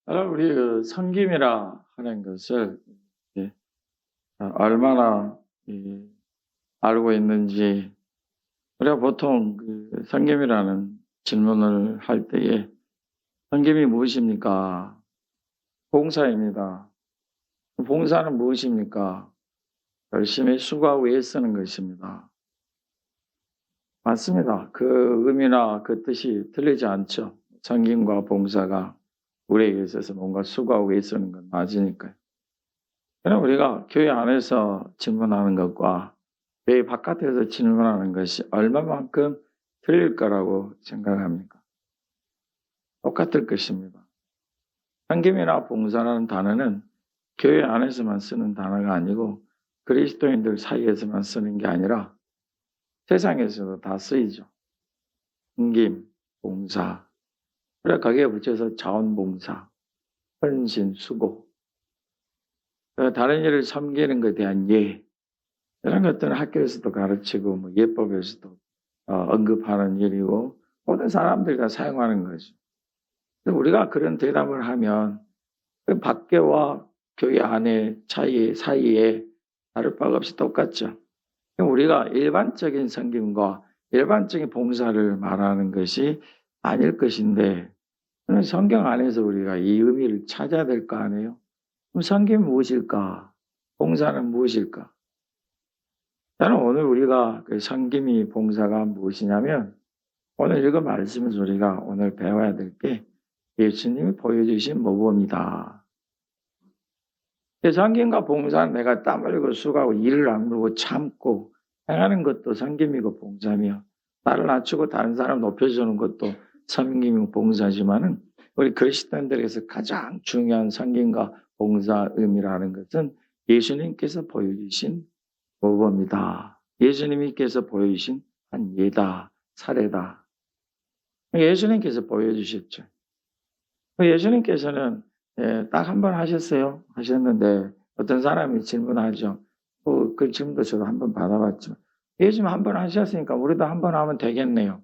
우리 섬김이라 하는 것을 예, 얼마나 알고 있는지, 우리가 보통 섬김이라는 질문을 할 때에 섬김이 무엇입니까? 봉사입니다. 봉사는 무엇입니까? 열심히 수고하고 애쓰는 것입니다. 맞습니다. 그 의미나 그 뜻이 틀리지 않죠. 섬김과 봉사가 우리에게 있어서 뭔가 수고하고 애쓰는 건 맞으니까요. 그럼 우리가 교회 안에서 질문하는 것과 교회 바깥에서 질문하는 것이 얼마만큼 틀릴 거라고 생각합니까? 똑같을 것입니다. 섬김이나 봉사라는 단어는 교회 안에서만 쓰는 단어가 아니고 그리스도인들 사이에서만 쓰는 게 아니라 세상에서도 다 쓰이죠. 섬김, 봉사, 그래 거기에 붙여서 자원봉사, 헌신, 수고, 다른 일을 섬기는 것에 대한 예, 이런 것들은 학교에서도 가르치고 뭐 예법에서도 언급하는 일이고 모든 사람들이 다 사용하는 거죠. 우리가 그런 대답을 하면 그 밖에와 교회 안의 차이 사이에 다를 바가 없이 똑같죠. 우리가 일반적인 섬김과 일반적인 봉사를 말하는 것이 아닐 것인데, 성경 안에서 우리가 이 의미를 찾아야 될 거 아니에요? 그럼 섬김은 무엇일까? 봉사는 무엇일까? 저는 오늘 우리가 그 섬김이 봉사가 무엇이냐면, 오늘 읽은 말씀에서 우리가 오늘 배워야 될 게 예수님이 보여주신 모범이다. 섬김과 봉사는 내가 땀 흘리고 수고하고 일을 악물고 참고 행하는 것도 섬김이고 봉사며, 나를 낮추고 다른 사람 높여주는 것도 섬김이고 봉사지만은 우리 그리스도인들에게서 가장 중요한 섬김과 봉사 의미라는 것은 예수님께서 보여주신 모범이다. 예수님께서 보여주신 한 예다, 사례다. 예수님께서 보여주셨죠. 예수님께서는 딱 한 번 하셨어요. 하셨는데 어떤 사람이 질문하죠. 그 질문도 저도 한 번 받아봤죠. 예수님 한 번 하셨으니까 우리도 한 번 하면 되겠네요.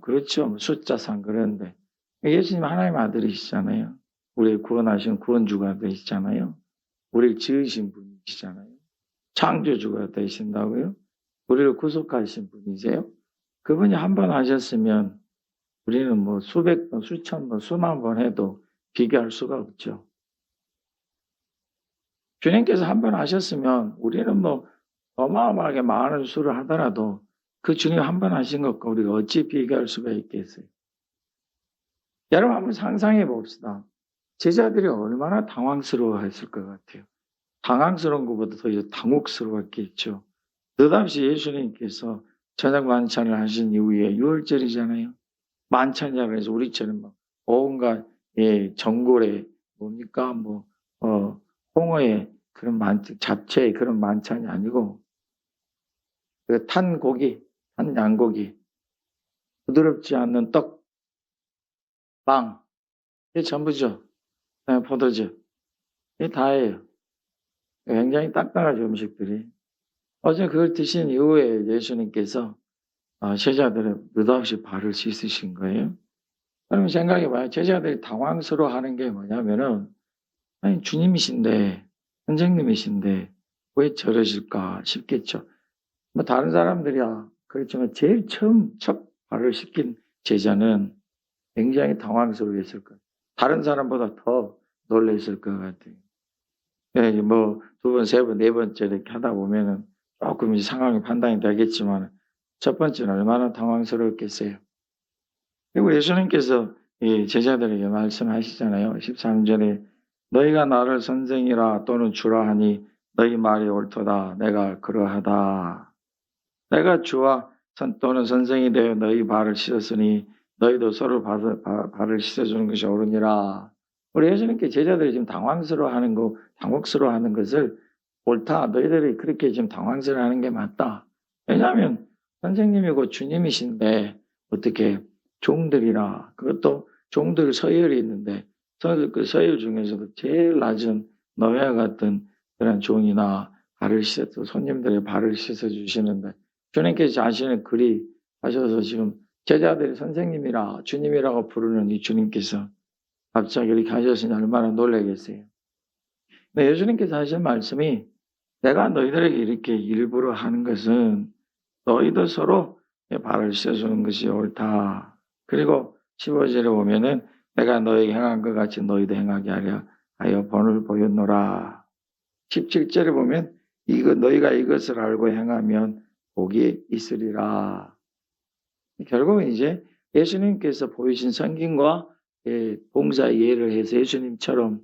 그렇죠. 숫자상 그런데 예수님 하나님 아들이시잖아요. 우리를 구원하신 구원주가 되시잖아요. 우리를 지으신 분이시잖아요. 창조주가 되신다고요? 우리를 구속하신 분이세요? 그분이 한 번 하셨으면 우리는 뭐 수백 번, 수천 번, 수만 번 해도 비교할 수가 없죠. 주님께서 한 번 하셨으면 우리는 뭐 어마어마하게 많은 수를 하더라도 그 주님 한 번 하신 것과 우리가 어찌 비교할 수가 있겠어요? 여러분 한번 상상해 봅시다. 제자들이 얼마나 당황스러워했을 것 같아요. 당황스러운 것보다 더 당혹스러웠겠죠. 느닷없이 예수님께서 저녁 만찬을 하신 이후에 유월절이잖아요. 만찬이라고 해서 우리처럼 막 온갖 전골에 뭡니까 홍어에 그런 잡채에 그런 만찬이 아니고 그 탄 고기, 탄 양고기, 부드럽지 않는 떡, 빵, 이게 전부죠. 포도주, 이게 다예요. 굉장히 딱딱한 음식들이. 어제 그걸 드신 이후에 예수님께서 제자들을 느닷없이 발을 씻으신 거예요. 그러면 생각해봐요. 제자들이 당황스러워하는 게 뭐냐면은 아니 주님이신데 선생님이신데 왜 저러실까 싶겠죠. 뭐 다른 사람들이야 그렇지만 제일 처음 첫 발을 씻긴 제자는 굉장히 당황스러워했을 거예요. 다른 사람보다 더 놀랐을 것 같아요. 뭐 두 번, 세 번, 네 번째 이렇게 하다 보면은 조금 상황이 판단이 되겠지만 첫 번째는 얼마나 당황스러웠겠어요. 그리고 예수님께서 이 제자들에게 말씀하시잖아요. 13절에 너희가 나를 선생이라 또는 주라 하니 너희 말이 옳도다. 내가 그러하다. 내가 주와 또는 선생이 되어 너희 발을 씻었으니 너희도 서로 발을 씻어주는 것이 옳으니라. 우리 예수님께 제자들이 지금 당황스러워하는 거, 당혹스러워하는 것을 옳다. 너희들이 그렇게 지금 당황스러워하는 게 맞다. 왜냐하면 선생님이고 주님이신데 어떻게 종들이라, 그것도 종들 서열이 있는데 그 서열 중에서도 제일 낮은 너희와 같은 그런 종이나 발을 씻어 손님들의 발을 씻어 주시는데 주님께서 자신을 그리 하셔서 지금 제자들이 선생님이라 주님이라고 부르는 이 주님께서 갑자기 이렇게 하셨으니 얼마나 놀라겠어요. 근데 예수님께서 하신 말씀이 내가 너희들에게 이렇게 일부러 하는 것은 너희도 서로 발을 씻어주는 것이 옳다. 그리고 15절에 보면은 내가 너에게 행한 것 같이 너희도 행하게 하여 본을 보였노라. 17절에 보면 너희가 이것을 알고 행하면 복이 있으리라. 결국은 이제 예수님께서 보이신 성경과 봉사의 예를 해서 예수님처럼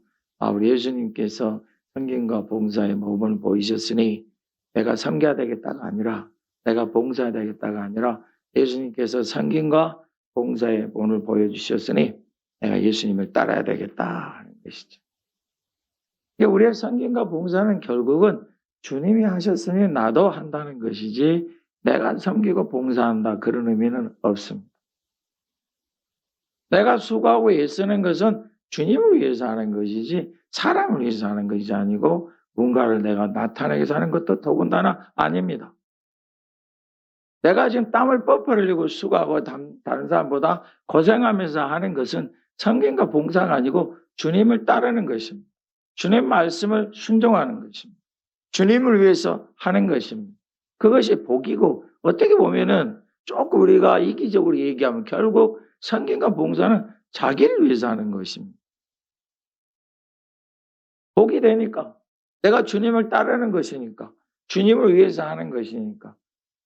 우리 예수님께서 성경과 봉사의 모범을 보이셨으니 내가 섬겨야 되겠다가 아니라 내가 봉사해야 되겠다가 아니라 예수님께서 성경과 봉사의 모범을 보여주셨으니 내가 예수님을 따라야 되겠다 하는 것이죠. 우리의 성경과 봉사는 결국은 주님이 하셨으니 나도 한다는 것이지 내가 섬기고 봉사한다 그런 의미는 없습니다. 내가 수고하고 애쓰는 것은 주님을 위해서 하는 것이지 사람을 위해서 하는 것이 아니고 뭔가를 내가 나타내기 위해서 하는 것도 더군다나 아닙니다. 내가 지금 땀을 뻘뻘 흘리고 수고하고 다른 사람보다 고생하면서 하는 것은 성경과 봉사가 아니고 주님을 따르는 것입니다. 주님 말씀을 순종하는 것입니다. 주님을 위해서 하는 것입니다. 그것이 복이고 어떻게 보면은 조금 우리가 이기적으로 얘기하면 결국 성경과 봉사는 자기를 위해서 하는 것입니다. 복이 되니까 내가 주님을 따르는 것이니까 주님을 위해서 하는 것이니까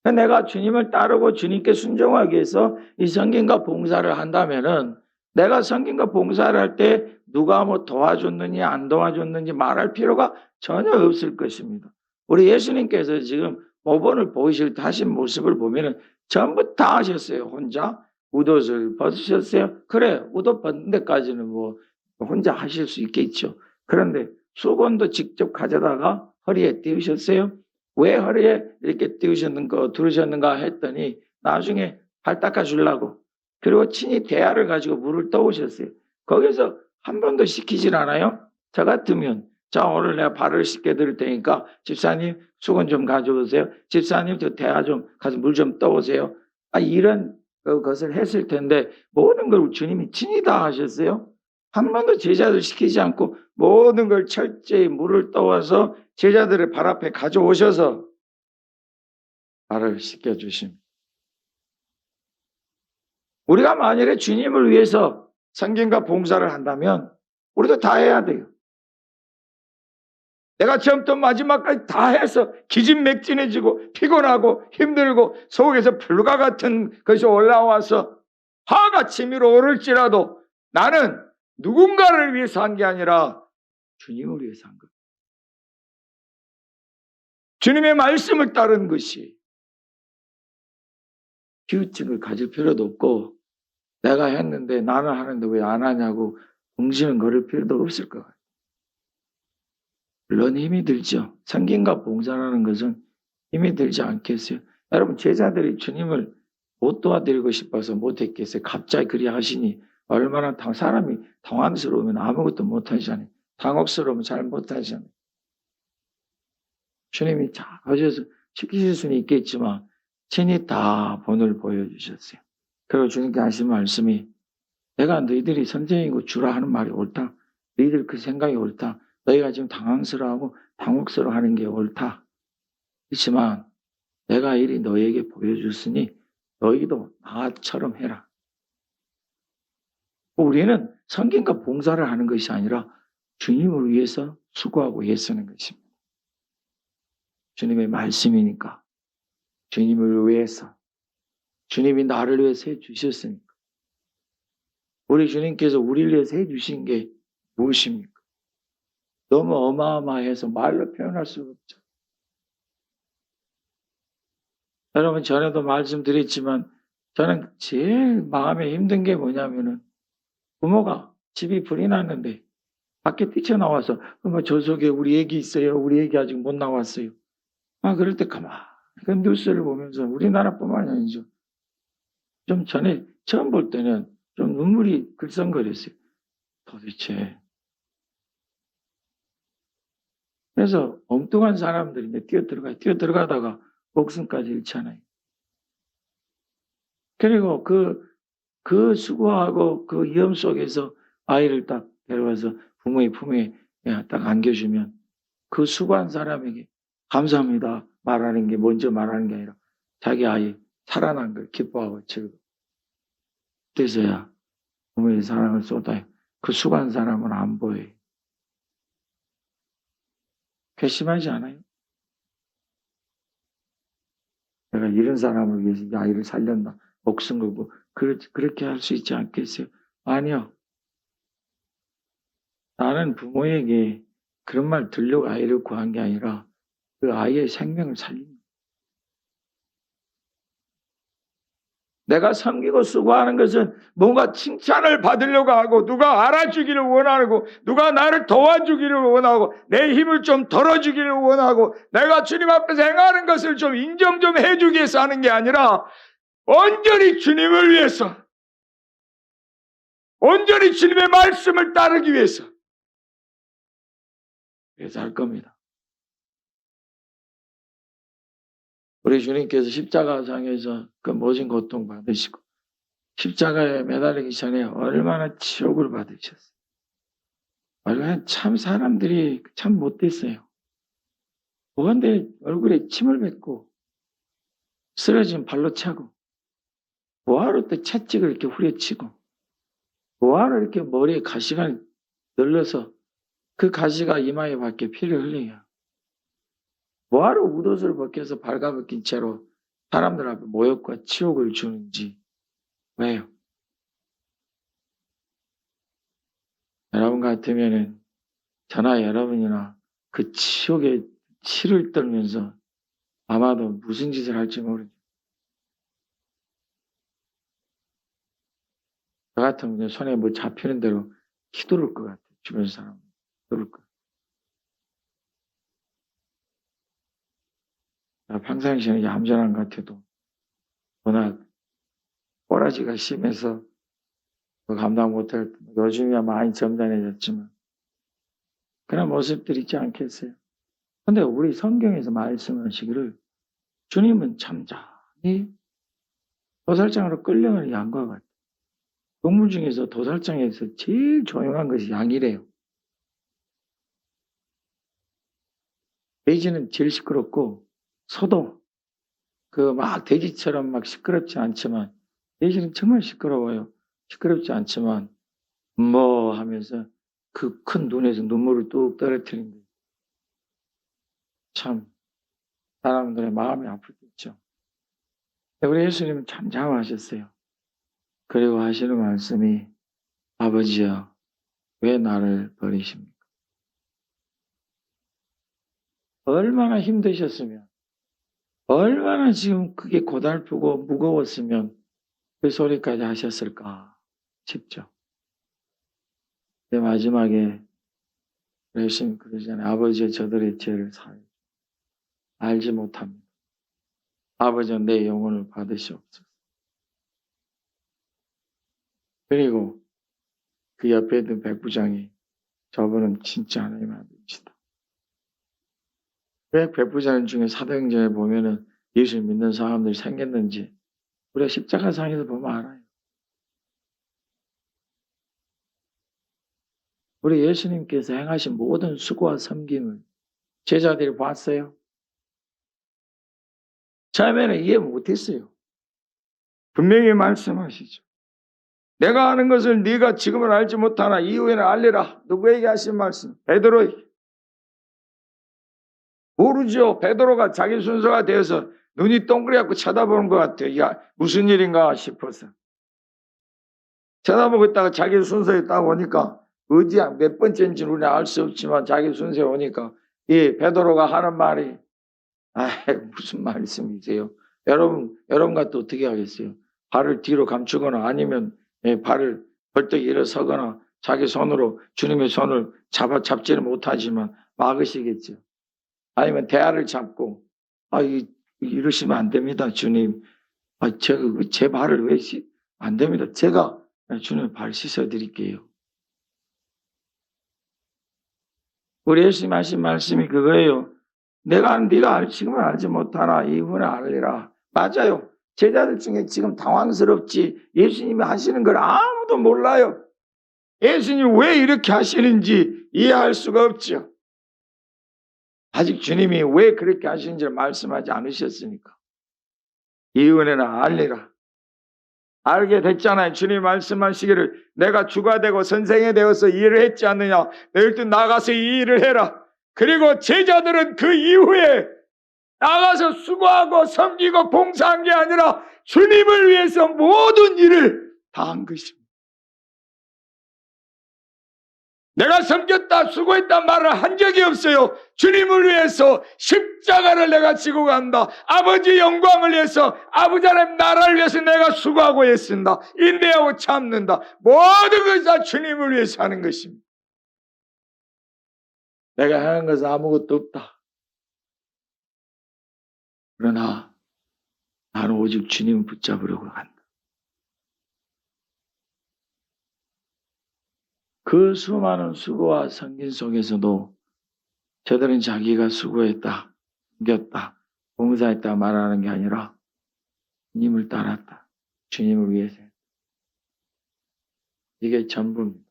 내가 주님을 따르고 주님께 순종하기 위해서 이 성경과 봉사를 한다면은 내가 성경과 봉사를 할 때 누가 뭐 도와줬느니 안 도와줬는지 말할 필요가 전혀 없을 것입니다. 우리 예수님께서 지금 모본을 보이실 때 하신 모습을 보면은 전부 다 하셨어요. 혼자 웃옷을 벗으셨어요. 그래, 웃옷 벗는 데까지는 뭐 혼자 하실 수 있겠죠. 그런데 수건도 직접 가져다가 허리에 띄우셨어요. 왜 허리에 이렇게 두르셨는가 했더니 나중에 발 닦아주려고. 그리고 친히 대야를 가지고 물을 떠오셨어요. 거기서 한 번도 시키질 않아요. 저 같으면 자 오늘 내가 발을 씻겨드릴 테니까 집사님 수건 좀 가져오세요. 집사님 저 대야 좀 가서 물 좀 떠오세요. 이런 것을 했을 텐데 모든 걸 주님이 친히 다 하셨어요. 한 번도 제자들 시키지 않고 모든 걸 철저히 물을 떠와서 제자들의 발 앞에 가져오셔서 발을 씻겨주십니다. 우리가 만일에 주님을 위해서 성경과 봉사를 한다면 우리도 다 해야 돼요. 내가 처음부터 마지막까지 다 해서 기진맥진해지고 피곤하고 힘들고 속에서 불과 같은 것이 올라와서 화가 치밀어 오를지라도 나는 누군가를 위해서 한 게 아니라 주님을 위해서 한 것. 주님의 말씀을 따른 것이 기우증을 가질 필요도 없고 내가 했는데 나는 하는데 왜 안 하냐고 웅시는 거릴 필요도 없을 것 같아요. 물론 힘이 들죠. 성경과 봉사라는 것은 힘이 들지 않겠어요? 여러분 제자들이 주님을 못 도와드리고 싶어서 못했겠어요? 갑자기 그리 하시니 얼마나 사람이 당황스러우면 아무것도 못하잖아요. 당혹스러우면 잘 못하잖아요. 주님이 잘 하셔서 시키실 수는 있겠지만 친히 다 본을 보여주셨어요. 그리고 주님께 하신 말씀이 내가 너희들이 선생이고 주라 하는 말이 옳다. 너희들 그 생각이 옳다. 너희가 지금 당황스러워하고 당혹스러워하는 게 옳다. 그렇지만 내가 이리 너희에게 보여줬으니 너희도 나처럼 해라. 우리는 성경과 봉사를 하는 것이 아니라 주님을 위해서 수고하고 애쓰는 것입니다. 주님의 말씀이니까 주님을 위해서 주님이 나를 위해서 해주셨으니까 우리 주님께서 우리를 위해서 해주신 게 무엇입니까? 너무 어마어마해서 말로 표현할 수가 없죠. 여러분 전에도 말씀드렸지만 저는 제일 마음에 힘든 게 뭐냐면은 부모가 집이 불이 났는데 밖에 뛰쳐나와서 저 속에 우리 애기 있어요. 우리 애기 아직 못 나왔어요. 그럴 때 가만히 뉴스를 보면서 우리나라뿐만이 아니죠. 좀 전에 처음 볼 때는 좀 눈물이 글썽거렸어요. 도대체. 그래서 엉뚱한 사람들이 뛰어들어가다가 목숨까지 잃잖아요. 그리고 그 수고하고 그 위험 속에서 아이를 딱 데려와서 부모의 품에 딱 안겨주면 그 수고한 사람에게 감사합니다 말하는 게 먼저 말하는 게 아니라 자기 아이 살아난 걸 기뻐하고 즐거워. 그래서야 부모의 사랑을 쏟아요. 그 수고한 사람은 안 보여요. 괘씸하지 않아요? 내가 이런 사람을 위해서 이 아이를 살렸나 목숨 걸고 그렇게 할 수 있지 않겠어요? 아니요. 나는 부모에게 그런 말 들려고 아이를 구한 게 아니라 그 아이의 생명을 살립니다. 내가 섬기고 수고하는 것은 뭔가 칭찬을 받으려고 하고 누가 알아주기를 원하고 누가 나를 도와주기를 원하고 내 힘을 좀 덜어주기를 원하고 내가 주님 앞에서 행하는 것을 좀 인정 좀 해주기 위해서 하는 게 아니라 온전히 주님을 위해서 온전히 주님의 말씀을 따르기 위해서 그래서 할 겁니다. 우리 주님께서 십자가상에서 그 모진 고통 받으시고 십자가에 매달리기 전에 얼마나 치욕을 받으셨어요. 참 사람들이 참 못됐어요. 뭐한데 얼굴에 침을 뱉고 쓰러진 발로 차고 뭐하러 또 채찍을 이렇게 후려치고 뭐하러 이렇게 머리에 가시가 늘러서 그 가시가 이마에 밖에 피를 흘려요. 뭐하러 웃옷을 벗겨서 발가벗긴 채로 사람들 앞에 모욕과 치욕을 주는지 왜요? 여러분 같으면은 저나 여러분이나 그 치욕에 치를 떨면서 아마도 무슨 짓을 할지 모르죠. 저 같으면 손에 뭐 잡히는 대로 휘두를 것 같아요. 주변 사람 휘두를 것 같아요. 평상시에는 얌전한 것 같아도 워낙 꼬라지가 심해서 감당 못할 때 요즘이야 많이 점잖해졌지만 그런 모습들이 있지 않겠어요? 근데 우리 성경에서 말씀하시기를 주님은 잠잠히 도살장으로 끌려가는 양과 같아요. 동물 중에서 도살장에서 제일 조용한 것이 양이래요. 돼지는 제일 시끄럽고 소도 그 막 돼지처럼 막 시끄럽지 않지만 돼지는 정말 시끄러워요. 시끄럽지 않지만 뭐 하면서 그 큰 눈에서 눈물을 뚝 떨어뜨린다. 참 사람들의 마음이 아프겠죠. 우리 예수님은 잠잠하셨어요. 그리고 하시는 말씀이 아버지여 왜 나를 버리십니까? 얼마나 힘드셨으면 얼마나 지금 그게 고달프고 무거웠으면 그 소리까지 하셨을까 싶죠. 근데 마지막에 예수님 그러잖아요. 아버지여 저들의 죄를 사하여 알지 못합니다. 아버지여 내 영혼을 받으시옵소서. 그리고 그 옆에 있던 백부장이 저분은 진짜 하나님의 아들이시다. 왜 백부장 중에 사도행전에 보면은 예수 믿는 사람들이 생겼는지 우리가 십자가상에서 보면 알아요. 우리 예수님께서 행하신 모든 수고와 섬김을 제자들이 봤어요. 처음에는 이해 못했어요. 분명히 말씀하시죠. 내가 아는 것을 네가 지금은 알지 못하나 이후에는 알리라. 누구에게 하신 말씀? 베드로에게. 모르죠. 베드로가 자기 순서가 되어서 눈이 동그랗고 쳐다보는 것 같아요. 야, 무슨 일인가 싶어서. 쳐다보고 있다가 자기 순서에 딱 오니까 어디야 몇 번째인지 우리는 알 수 없지만 자기 순서에 오니까 이 베드로가 하는 말이 무슨 말씀이세요? 여러분과 또 어떻게 하겠어요? 발을 뒤로 감추거나 아니면 발을 벌떡 일어서거나 자기 손으로 주님의 손을 잡지는 못하지만 막으시겠죠. 아니면 대화를 잡고 이러시면 안 됩니다, 주님. 제가 제 발을 왜 안 됩니다. 제가 주님 발 씻어 드릴게요. 우리 예수님 하신 말씀이 그거예요. 네가 지금은 알지 못하나 이후는 알리라. 맞아요. 제자들 중에 지금 당황스럽지 예수님이 하시는 걸 아무도 몰라요. 예수님 왜 이렇게 하시는지 이해할 수가 없죠. 아직 주님이 왜 그렇게 하시는지를 말씀하지 않으셨으니까. 이 은혜는 알리라. 알게 됐잖아요. 주님 말씀하시기를 내가 주가 되고 선생이 되어서 일을 했지 않느냐. 너희들 나가서 이 일을 해라. 그리고 제자들은 그 이후에 나가서 수고하고 섬기고 봉사한 게 아니라 주님을 위해서 모든 일을 다 한 것입니다. 내가 섬겼다 수고했다 말을 한 적이 없어요. 주님을 위해서 십자가를 내가 지고 간다. 아버지 영광을 위해서 아버지 하나님 나라를 위해서 내가 수고하고 애쓴다. 인내하고 참는다. 모든 것이 다 주님을 위해서 하는 것입니다. 내가 하는 것은 아무것도 없다. 그러나 나는 오직 주님을 붙잡으려고 한다. 그 수많은 수고와 섬김 속에서도 저들은 자기가 수고했다, 섬겼다, 봉사했다 말하는 게 아니라 주님을 따랐다. 주님을 위해서. 이게 전부입니다.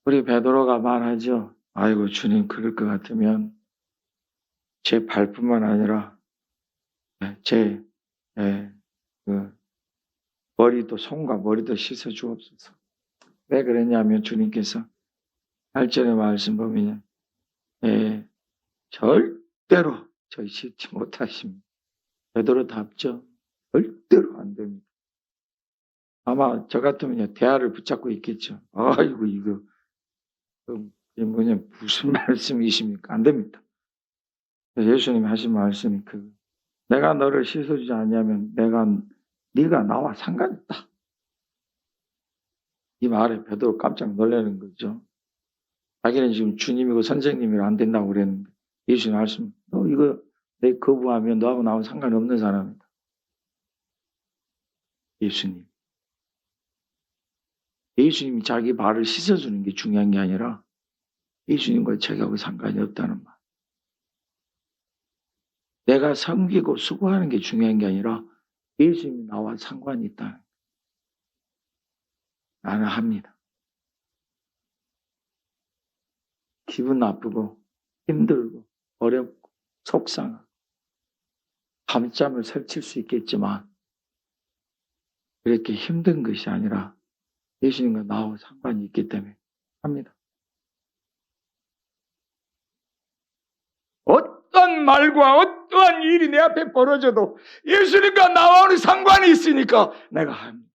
우리 베드로가 말하죠. 아이고 주님 그럴 것 같으면 제 발뿐만 아니라 제 머리도 손과 머리도 씻어 주옵소서. 왜 그랬냐면 주님께서 8절의 말씀 보면 절대로 저희 씻지 못하십니다. 베드로 답죠. 절대로 안 됩니다. 아마 저 같으면 대화를 붙잡고 있겠죠. 아이고 이거 무슨 말씀이십니까? 안 됩니다. 예수님이 하신 말씀이 내가 너를 씻어주지 않냐면 네가 나와 상관없다. 이 말에 베드로 깜짝 놀라는 거죠. 자기는 지금 주님이고 선생님이라 안 된다고 그랬는데 예수님 말씀 너 이거 내 거부하면 너하고 나하고 상관없는 사람이다. 예수님이 자기 발을 씻어주는 게 중요한 게 아니라 예수님과 자기하고 상관이 없다는 말. 내가 섬기고 수고하는 게 중요한 게 아니라 예수님이 나와 상관이 있다. 나는 합니다. 기분 나쁘고 힘들고 어렵고 속상하고 밤잠을 설칠 수 있겠지만 그렇게 힘든 것이 아니라 예수님과 나와 상관이 있기 때문에 합니다. 어떤 말과 어떠한 일이 내 앞에 벌어져도 예수님과 나와는 상관이 있으니까 내가 합니다.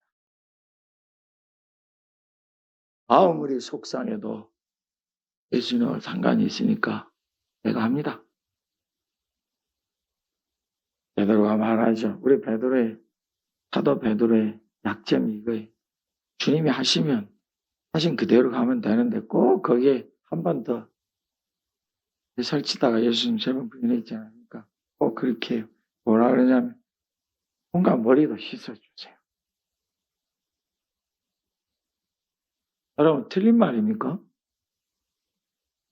아무리 속상해도 예수님과 상관이 있으니까 내가 합니다. 베드로가 말하죠. 우리 사도 베드로의 약점이 이거예요. 주님이 하시면 하신 그대로 가면 되는데 꼭 거기에 한 번 더 설치다가 예수님 3번 부인했잖아요. 그러니까 꼭 그렇게 해요. 뭐라 그러냐면 온갖 머리도 씻어주세요. 여러분 틀린 말입니까?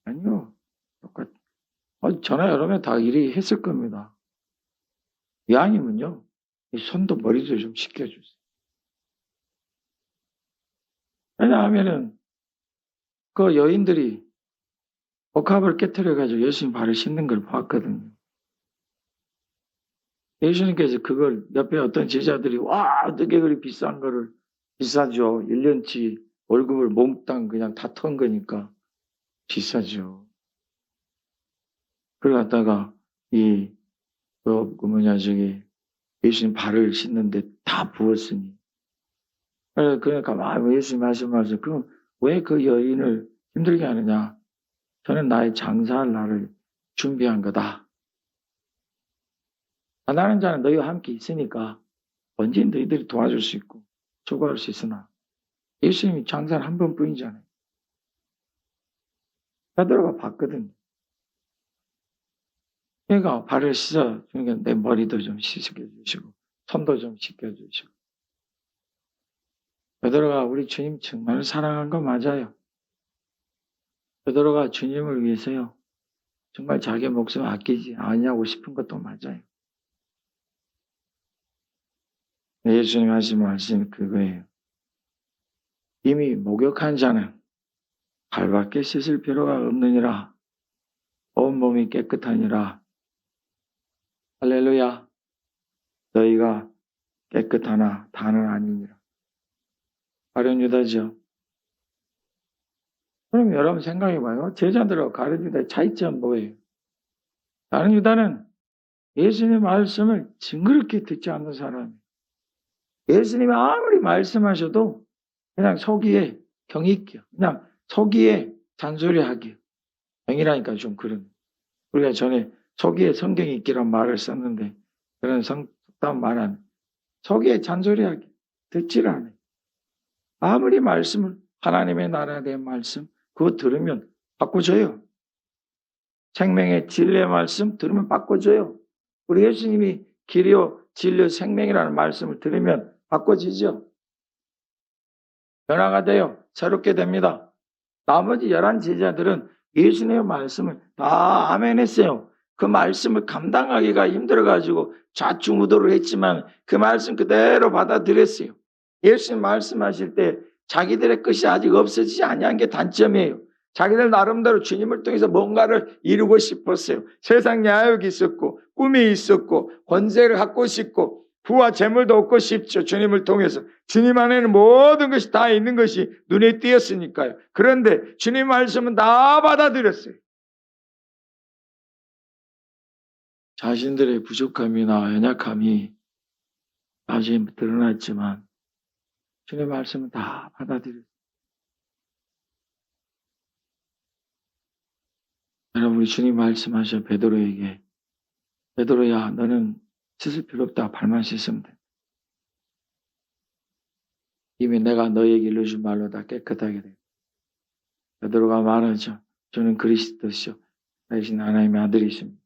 아니요. 똑같. 저나 여러분 다 일이 했을 겁니다. 이왕이면요. 이 손도 머리도 좀 씻겨주세요. 왜냐하면은 그 여인들이 복합을 깨트려가지고 예수님 발을 씻는 걸 봤거든요. 예수님께서 그걸 옆에 어떤 제자들이 와 어떻게 그리 비싼 거를 비싸죠. 1년치 월급을 몽땅 그냥 다 턴 거니까 비싸죠. 그걸 갖다가 예수님 발을 씻는데 다 부었으니. 그러니까 예수님 하신 말씀, 그럼 왜 그 여인을 힘들게 하느냐? 저는 나의 장사할 날을 준비한 거다. 나는 자는 너희와 함께 있으니까 언제든 너희들이 도와줄 수 있고 수고할 수 있으나 예수님이 장사를 한 번뿐이잖아요. 베드로가 봤거든요. 그러니까 발을 씻어, 그러니까 내 머리도 좀 씻겨주시고 손도 좀 씻겨주시고. 베드로가 우리 주님 정말 사랑한 거 맞아요. 베드로가 주님을 위해서요. 정말 자기 목숨 아끼지 않냐고 싶은 것도 맞아요. 예수님 하신 그거예요. 이미 목욕한 자는 발밖에 씻을 필요가 없느니라. 온몸이 깨끗하니라. 할렐루야. 너희가 깨끗하나 다는 아니니라. 가룟 유다죠. 그럼 여러분 생각해봐요. 제자들하고 가룟 유다의 차이점 뭐예요? 가룟 유다는 예수님의 말씀을 징그럽게 듣지 않는 사람이에요. 예수님이 아무리 말씀하셔도 그냥 속이에 경이 있게요. 그냥 속이에 잔소리하기요. 경이라니까 좀 그런. 우리가 전에 속이에 성경이 있기란 말을 썼는데 그런 속담 말하는 속이에 잔소리하기 듣지를 않아요. 아무리 말씀을 하나님의 나라에 대한 말씀 그거 들으면 바꿔줘요. 생명의 진리의 말씀 들으면 바꿔줘요. 우리 예수님이 길이요 진리요 생명이라는 말씀을 들으면 바꿔지죠. 변화가 돼요. 새롭게 됩니다. 나머지 11 제자들은 예수님의 말씀을 다 아멘했어요. 그 말씀을 감당하기가 힘들어가지고 좌충우돌을 했지만 그 말씀 그대로 받아들였어요. 예수님 말씀하실 때 자기들의 것이 아직 없어지지 아니한 게 단점이에요. 자기들 나름대로 주님을 통해서 뭔가를 이루고 싶었어요. 세상 야욕이 있었고 꿈이 있었고 권세를 갖고 싶고 부와 재물도 얻고 싶죠. 주님을 통해서. 주님 안에는 모든 것이 다 있는 것이 눈에 띄었으니까요. 그런데 주님 말씀은 다 받아들였어요. 자신들의 부족함이나 연약함이 나중에 드러났지만 주님 말씀은 다 받아들였어요. 여러분 우리 주님 말씀하셔 베드로에게 베드로야 너는 씻을 필요 없다. 발만 씻으면 돼. 이미 내가 너에게 일러준 말로 다 깨끗하게 돼. 베드로가 말하죠. 저는 그리스도시요 대신 하나님의 아들이십니다.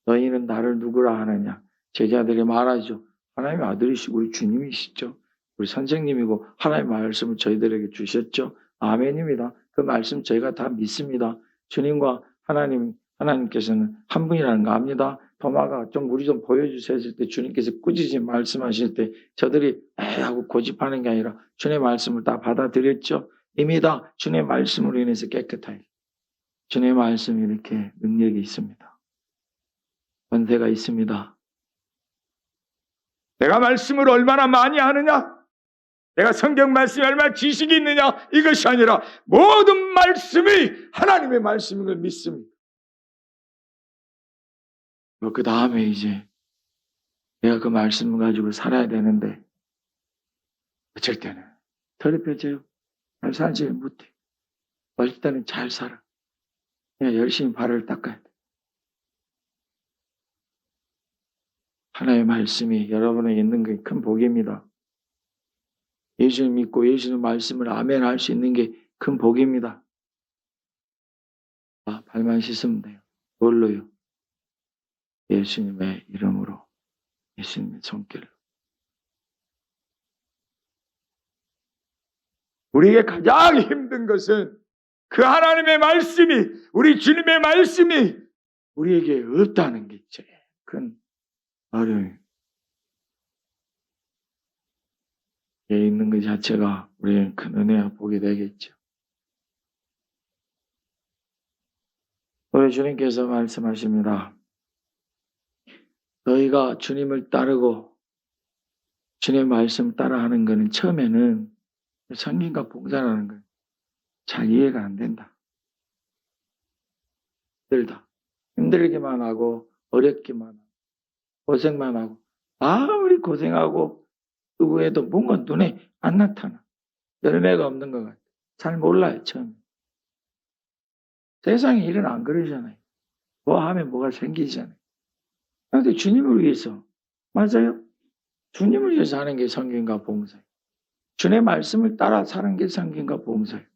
너희는 나를 누구라 하느냐. 제자들이 말하죠. 하나님의 아들이시고 우리 주님이시죠. 우리 선생님이고 하나님의 말씀을 저희들에게 주셨죠. 아멘입니다. 그 말씀 저희가 다 믿습니다. 주님과 하나님께서는 한 분이라는 거 압니다. 도마가 좀 우리 좀 보여주세요 했을 때 주님께서 꾸짖지 말씀하실 때 저들이 에이 하고 고집하는 게 아니라 주님의 말씀을 다 받아들였죠. 이미 다 주님의 말씀으로 인해서 깨끗하게. 주님의 말씀이 이렇게 능력이 있습니다. 권세가 있습니다. 내가 말씀을 얼마나 많이 하느냐? 내가 성경 말씀이 얼마나 지식이 있느냐? 이것이 아니라 모든 말씀이 하나님의 말씀인 걸 믿습니다. 그 다음에 이제 내가 그 말씀을 가지고 살아야 되는데 어쩔 때는 더럽혀져요. 잘 살지 못해. 어쩔 때는 잘 살아. 그냥 열심히 발을 닦아야 돼. 하나님의 말씀이 여러분에게 있는 게 큰 복입니다. 예수님 믿고 예수님 말씀을 아멘 할 수 있는 게 큰 복입니다. 발만 씻으면 돼요. 뭘로요? 예수님의 이름으로, 예수님의 손길로. 우리에게 가장 힘든 것은 그 하나님의 말씀이, 우리 주님의 말씀이 우리에게 없다는 게 제일 큰 어려움이에요. 있는 것 자체가 우리에게 큰 은혜와 복이 되겠죠. 우리 주님께서 말씀하십니다. 너희가 주님을 따르고 주님의 말씀 따라하는 것은 처음에는 성경과 봉사라는 건 잘 이해가 안 된다. 힘들다. 힘들기만 하고 어렵기만 하고 고생만 하고 아무리 고생하고 누구에도 뭔가 눈에 안 나타나. 열매가 없는 것 같아. 잘 몰라요 처음에. 세상에 일은 안 그러잖아요. 뭐 하면 뭐가 생기잖아요. 그런데 주님을 위해서 맞아요. 주님을 위해서 하는 게 성경과 봉사예요. 주님의 말씀을 따라 사는 게 성경과 봉사예요.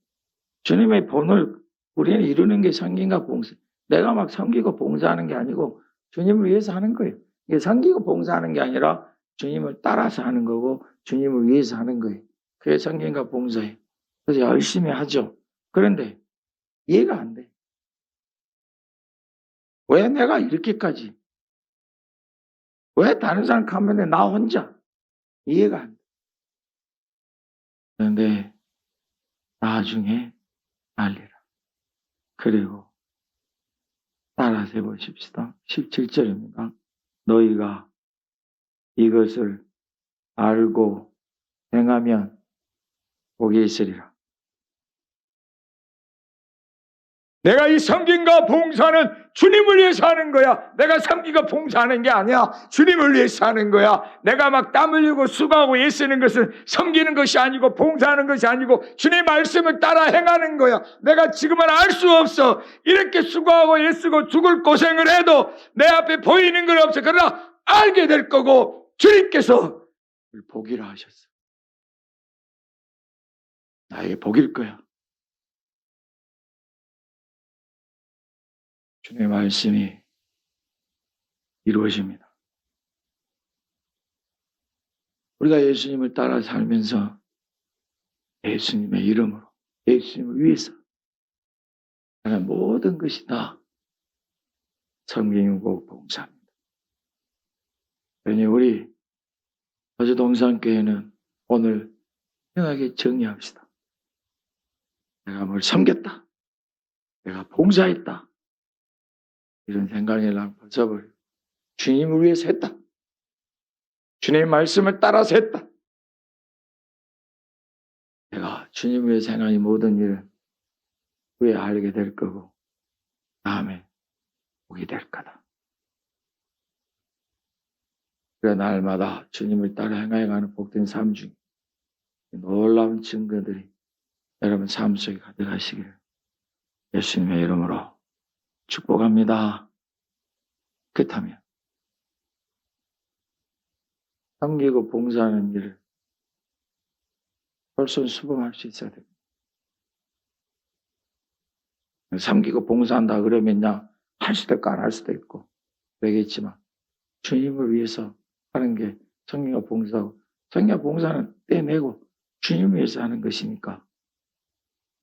주님의 본을 우리는 이루는 게 성경과 봉사. 내가 막 섬기고 봉사하는 게 아니고 주님을 위해서 하는 거예요. 이게 섬기고 봉사하는 게 아니라 주님을 따라서 하는 거고 주님을 위해서 하는 거예요. 그게 성경과 봉사예요. 그래서 열심히 하죠. 그런데 이해가 안 돼. 왜 내가 이렇게까지? 왜 다른 사람 가면 나 혼자? 이해가 안 돼. 그런데 나중에 알리라. 그리고 따라서 해보십시다. 17절입니다. 너희가 이것을 알고 행하면 복이 있으리라. 내가 이 섬김과 봉사는 주님을 위해서 하는 거야. 내가 섬김과 봉사하는 게 아니야. 주님을 위해서 하는 거야. 내가 막 땀 흘리고 수고하고 애쓰는 것은 섬기는 것이 아니고 봉사하는 것이 아니고 주님의 말씀을 따라 행하는 거야. 내가 지금은 알 수 없어. 이렇게 수고하고 애쓰고 죽을 고생을 해도 내 앞에 보이는 건 없어. 그러나 알게 될 거고 주님께서 복이라 하셨어. 나에게 복일 거야. 주님의 말씀이 이루어집니다. 우리가 예수님을 따라 살면서 예수님의 이름으로, 예수님을 위해서 하는 모든 것이 다 섬김이고 봉사입니다. 그러니 우리 어제동산교회는 오늘 명하게 정의합시다. 내가 뭘 섬겼다. 내가 봉사했다. 이런 생각을 벗어버리고 주님을 위해서 했다. 주님의 말씀을 따라서 했다. 내가 주님을 위해서 행하는 모든 일을 후에 알게 될 거고 다음에 보게 될 거다. 그래 날마다 주님을 따라 행하여가는 복된 삶 중에 놀라운 증거들이 여러분 삶 속에 가득하시기를 예수님의 이름으로 축복합니다. 그렇다면 섬기고 봉사하는 일을 솔선수범할 수 있어야 됩니다. 섬기고 봉사한다 그러면 할 수도 있고 안 할 수도 있고 그러겠지만 주님을 위해서 하는 게 섬기고 봉사하고 섬기고 봉사는 떼내고 주님을 위해서 하는 것이니까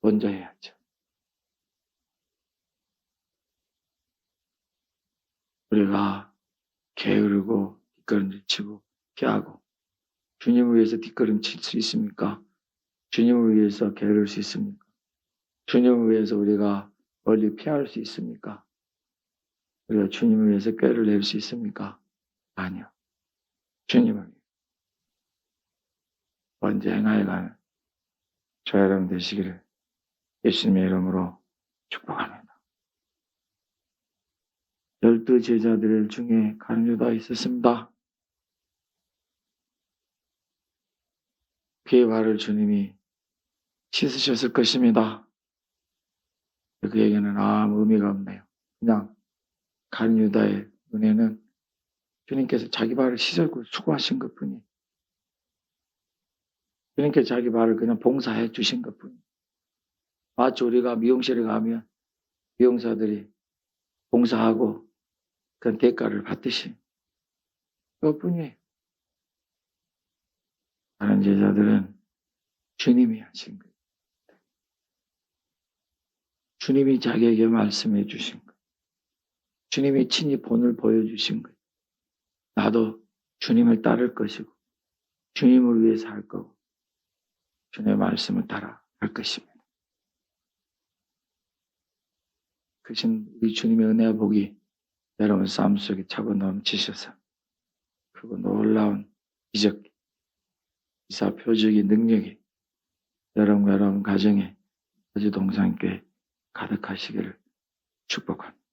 먼저 해야죠. 우리가 게으르고 뒷걸음질치고 피하고 주님을 위해서 뒷걸음칠 수 있습니까? 주님을 위해서 게으를 수 있습니까? 주님을 위해서 우리가 멀리 피할 수 있습니까? 우리가 주님을 위해서 꾀를 낼 수 있습니까? 아니요. 주님을 위해 먼저 행하여가는 저 여러분 되시기를 예수님의 이름으로 축복합니다. 12 제자들 중에 가룟유다 있었습니다. 그의 발을 주님이 씻으셨을 것입니다. 그에게는 아무 의미가 없네요. 그냥 가룟유다의 눈에는 주님께서 자기 발을 씻었고 수고하신 것뿐이에요. 주님께서 자기 발을 그냥 봉사해 주신 것뿐이에요. 마치 우리가 미용실에 가면 미용사들이 봉사하고 그런 대가를 받듯이 그것뿐이에요. 다른 제자들은 주님이 하신 거예요. 주님이 자기에게 말씀해 주신 거예요. 주님이 친히 본을 보여주신 거예요. 나도 주님을 따를 것이고 주님을 위해서 할 거고 주님의 말씀을 따라 할 것입니다. 크신 우리 주님의 은혜와 복이 여러분 삶 속에 차고 넘치셔서 그리고 놀라운 기적, 기사, 표적의 능력이 여러분 가정에 어제 동산교회 가득하시기를 축복합니다.